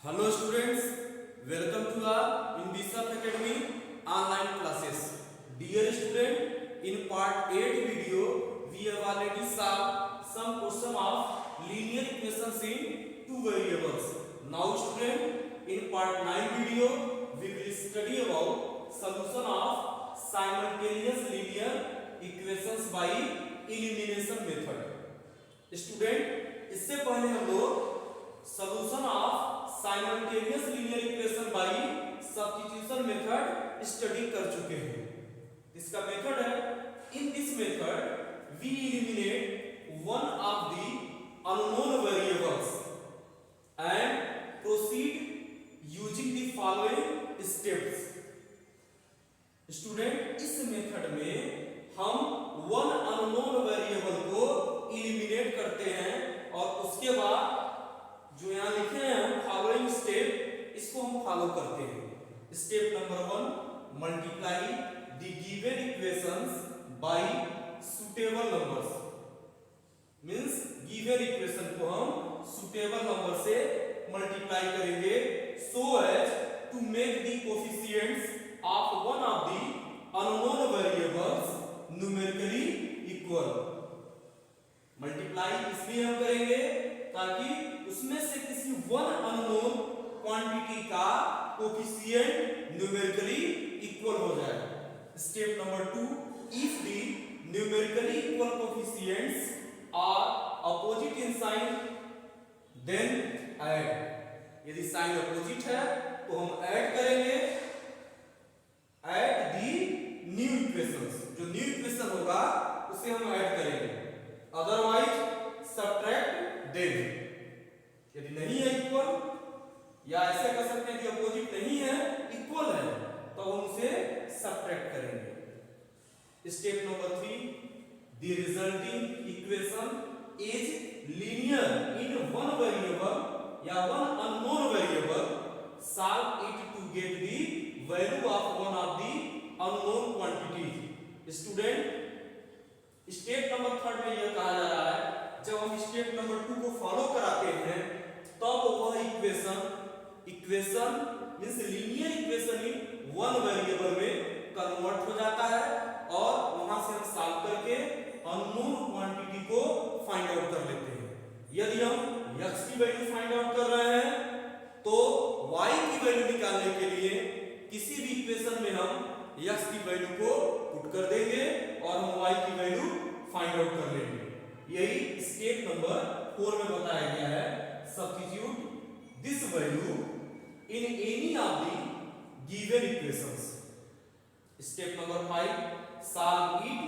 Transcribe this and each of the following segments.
Hello students, welcome to our in Bisaf Academy online classes. Dear student, in part 8 video, we have already solved some question of linear equations in two variables. Now student, in part 9 video, we will study about solution of simultaneous linear equations by elimination method. Student, इससे पहले हम लोग solution of simultaneous linear equation by substitution method study कर चुके हैं। इसका method है, in this method we eliminate one of the unknown variables and proceed using the following steps. Student, इस मेथड में हम वन अननोन वेरिएबल को eliminate करते हैं और उसके बाद जो यहाँ लिखे हैं हम फॉलोइंग स्टेप, इसको हम फॉलो करते हैं। Step number 1, multiply the given equations by suitable numbers. Means given equation को हम सुटेबल नंबर से मल्टीप्लाई करेंगे so as to make the coefficients of one of the unknown variables numerically equal. Multiply इसलिए हम करेंगे ताकि उसमें से किसी वन अननोन क्वांटिटी का कोएफिशिएंट न्यूमेरिकली इक्वल हो जाए। Step number 2, if the numerically equal coefficients are opposite in sign then add. यदि साइन अपोजिट है तो हम ऐड करेंगे ऐड द न्यू इक्वेशंस। जो न्यू इक्वेशन होगा उसे हम ऐड करेंगे, अदरवाइज सब्ट्रैक्ट देन। यदि नहीं है इक्वल, या ऐसे कर सकते हैं कि अपोजिट नहीं है इक्वल है, तो हम उसे सब्ट्रैक्ट करेंगे। Step number 3, the resulting equation is linear in one variable या one unknown variable, solve it to get the value of one of the unknown quantity. Student, step number 3 में यह कहा जा रहा है, जब हम स्टेप नंबर 2 को फॉलो कराते हैं तब वह equation means linear equation in one variable में कन्वर्ट हो जाता है और वहां से हम सॉल्व करके अननोन क्वांटिटी को फाइंड आउट कर लेते हैं। यदि हम x की वैल्यू फाइंड आउट कर रहे हैं तो y की वैल्यू निकालने के लिए किसी भी इक्वेशन में हम x की वैल्यू को पुट कर देंगे और हम y की वैल्यू फाइंड आउट कर लेंगे। यही स्टेप नंबर 4 में बताया गया है, substitute this value in any of the given equations. Step number 5, solve it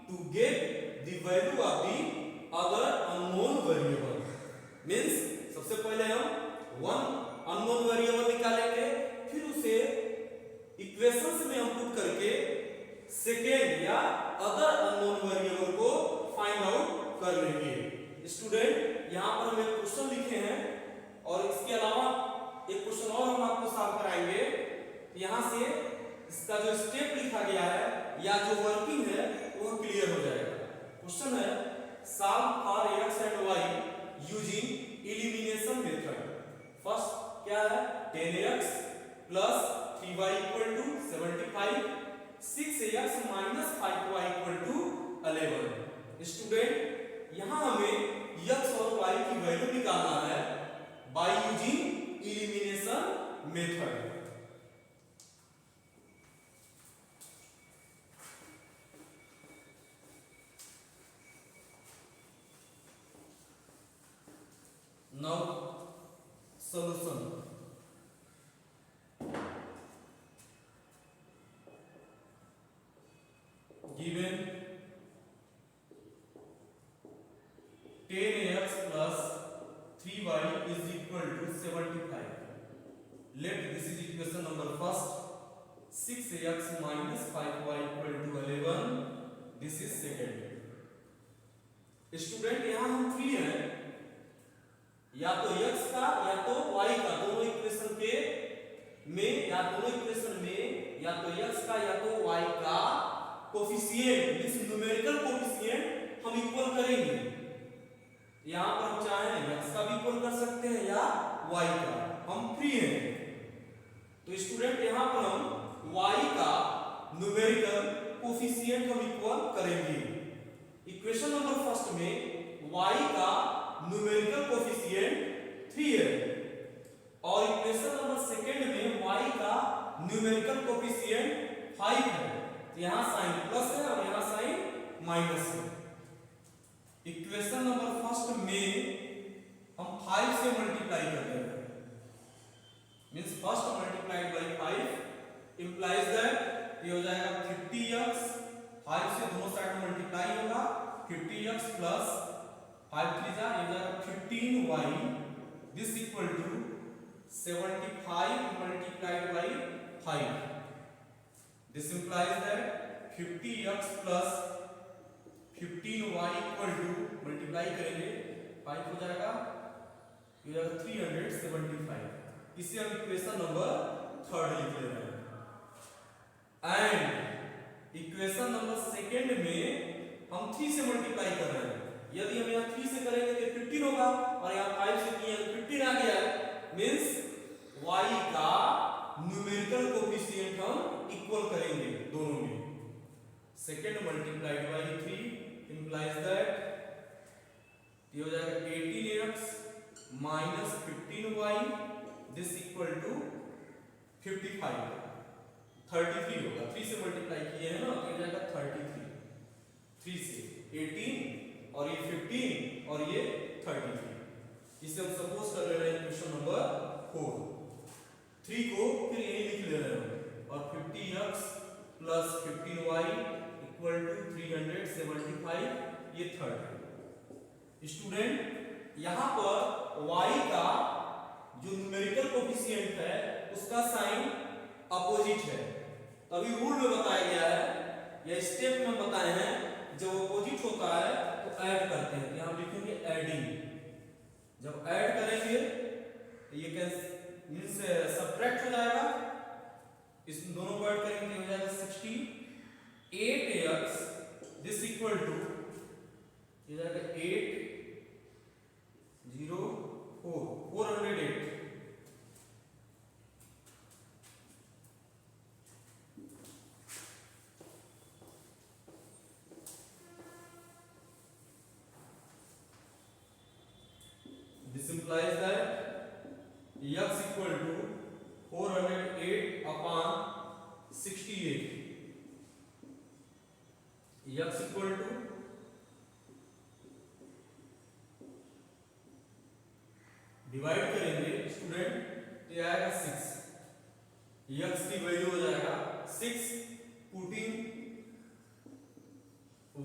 to get the value of the other unknown variable. Means सबसे पहले हम वन अननोन वेरिएबल निकालेंगे, फिर उसे इक्वेशंस में हम पुट करके सेकेंड या अदर अननोन वेरिएबल को फाइंड आउट कर लेंगे। स्टूडेंट, यहाँ पर हम एक क्वेश्चन लिखे हैं और इसके अलावा एक क्वेश्चन और हम आपको सॉल्व कराएंगे। यहाँ से इसका जो स्टेप लिखा गया है या जो वर्किंग है वो क्लियर हो जाएगा। क्वेश्चन है, solve for x and y using elimination method. First क्या है, 10x plus 3y equal to 75, 6x minus 5y equal to 11। Student, यहां हमें x और y की वैल्यू निकालना है by using elimination method. Now solution. Given 10x plus 3y is equal to 75. Let this is equation number first. 6x minus 5y equal to 11. This is second. Student, यहाँ हम free हैं, या तो x का या तो y का, दोनों इक्वेशन के में या दोनों इक्वेशन में या तो x का या तो y का कोएफिशिएंट मींस न्यूमेरिकल कोएफिशिएंट हम इक्वल करेंगे। यहाँ पर हम चाहें x का भी इक्वल कर सकते हैं या y का, हम फ्री तो स्टूडेंट यहाँ पर हम y का न्यूमेरिकल कोफिशिएंट हम इक्वल करेंगे। इक्वेशन नंबर फर्स्ट में y का न्यूमेरिकल कोफिशिएंट 3 है और इक्वेशन नंबर सेकंड में y का न्यूमेरिकल कोफिशिएंट 5 है। तो यहाँ साइन प्लस है और यहाँ साइन माइनस है। इक्वेशन नंबर फर्स्ट में हम 5 से मल्टीप्लाई करते हैं, means first multiplied by 5 implies that ये हो जाएगा 50x, 5 से दोनों साइड मल्टीप्लाई होगा 50x प्लस 5 3 जा ये हो जाएगा 15y, this equal to 75 multiplied by 5, this implies that 50x plus 15y equal to multiply करेंगे 5 हो जाएगा ये हो जाएगा 375। इसे हम इक्वेशन नंबर थर्ड लिख ले रहे हैं एंड इक्वेशन नंबर सेकंड में हम 3 से मल्टीप्लाई कर रहे हैं। यदि हम यहाँ 3 से करेंगे तो 15 होगा और यहाँ 5 से किए तो 15 आ गया, मींस y का न्यूमेरिकल कोफिशिएंट हम इक्वल करेंगे दोनों में। Second multiplied by 3 implies that ये हो जाएगा 18x minus 15y, this equal to 55 33 होगा। 3 से मल्टीप्लाई किए हैं ना तो ये जाएगा 33, 3 से 18 और ये 15 और ये 33। इसे हम सपोज कर ले रहे हैं क्वेश्चन नंबर 4। 3 को फिर यही लिख ले रहे हैं और 50x plus 15y equal to 375 ये थर्ड है। स्टूडेंट यहाँ पर y का जो न्यूमेरिकल कोफिशिएंट है उसका साइन अपोजिट है। तभी रूल में बताया गया है या स्टेप में बताए हैं जब अपोजिट होता है तो ऐड करते हैं। यहाँ लिखेंगे एडिंग, जब ऐड करेंगे तो ये कैंसिल मींस सब्ट्रैक्ट हो जाएगा, इस दोनों को ऐड करेंगे हो जाएगा 68x, दिस इक्वल टू ये जाएगा 8 0 4 408। This implies that x equal to 408 upon 68. X equal to divide करेंगे स्टूडेंट तो ये आएगा 6, x की वैल्यू हो जाएगा 6, putting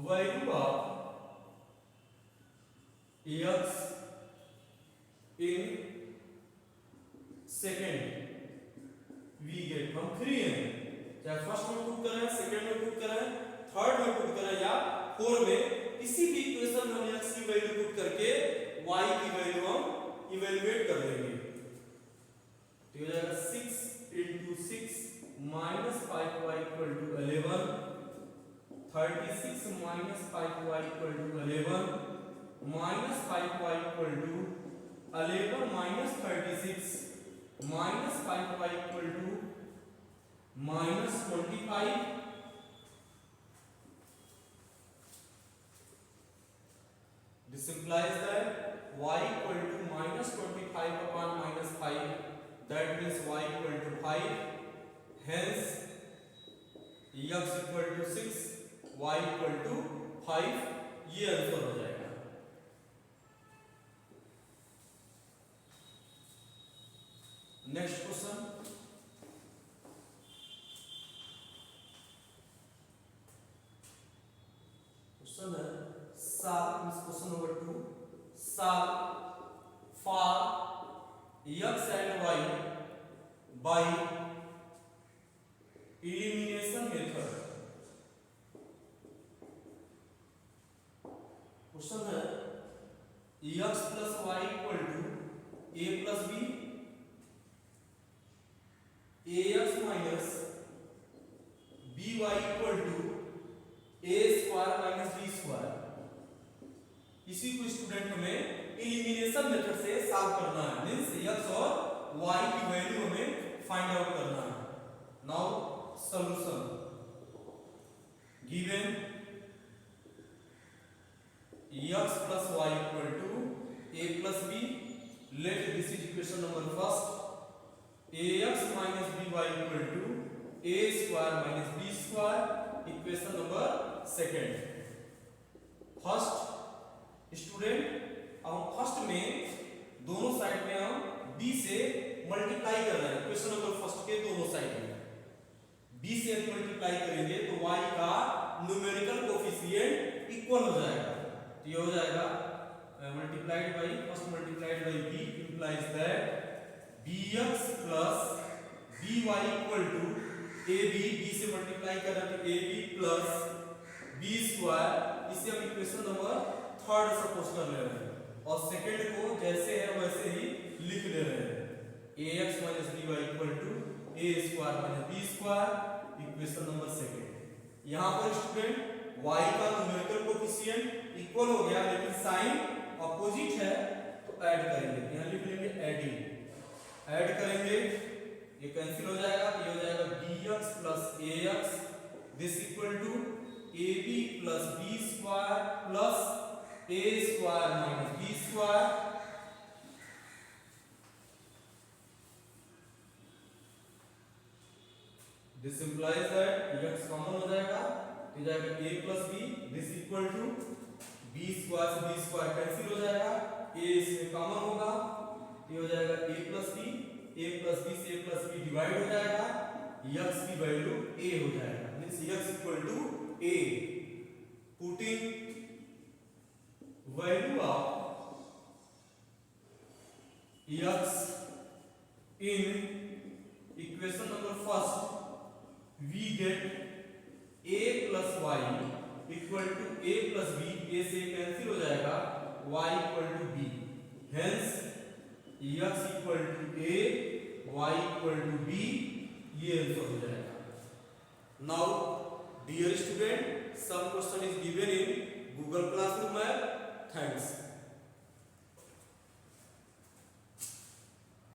value of x in second we get, हम फ्री हैं चाहे फर्स्ट में पुट करें, सेकेंड में पुट करें, थर्ड में पुट करें या फोर में, किसी भी इक्वेशन में हम x की वैल्यू पुट करके y की वैल्यू हम इवैल्यूएट कर लेंगे। तो ये हो जाएगा 6 into 6 minus 5y equal to 11, 36 minus 5y equal to 11, minus 5y equal to 11 minus 36 minus 5y equal to minus 25. This implies that y equal to minus 25 upon minus 5, that means y equal to 5, hence x equal to 6, y equal to 5, ये answer हो जाएगा। Next question, question है question number 2, solve for x and y by elimination method। Question है x plus y equal to a plus b, ax minus by equal to a square minus b square। इसी को student हमें elimination method से solve करना है, means x और y की value हमें फाइंड आउट करना है। Now solution given x plus y equal to a plus b. Let this is equation number first. ax minus by equal to a square minus b square. Equation number second. First student अब first में दोनों side में हम b से multiply कर रहे हैं। Question number first के दोनों साइड में b से मल्टीप्लाई करेंगे तो y का न्यूमेरिकल कोफिशिएंट इक्वल हो जाएगा। तो ये हो जाएगा multiplied by first multiplied by b implies that bx plus by equal to ab, b से मल्टीप्लाई कर रहे हैं तो ab plus b स्क्वायर। इसे हम इक्वेशन नंबर थर्ड सपोज कर ले रहे हैं और सेकंड को जैसे है वैसे ही लिख ले रहे हैं ax minus by equal to a square minus b square. Equation number second. यहाँ पर स्टूडेंट y का न्यूमेरिकल कोफिशिएंट इक्वल हो गया लेकिन साइन अपोजिट है तो ऐड करेंगे। यहाँ लिख लेंगे एडिंग। ऐड करेंगे ये कैंसिल हो जाएगा तो ये हो जाएगा bx plus ax this equal to ab plus b square plus a square minus b square. This implies that x common हो जाएगा तो जाएगा a plus b this equal to b square से b स्क्वायर कैंसिल हो जाएगा a इसमें common होगा ये हो जाएगा a plus b से a plus b डिवाइड हो जाएगा x की वैल्यू a हो जाएगा means x equal to a। Putting value of x in equation number first we get a plus y equal to a plus b। a से cancel हो जाएगा y equal to b hence x equal to a y equal to b ये answer हो जाएगा। now dear student some question is given in Google Classroom app। thanks।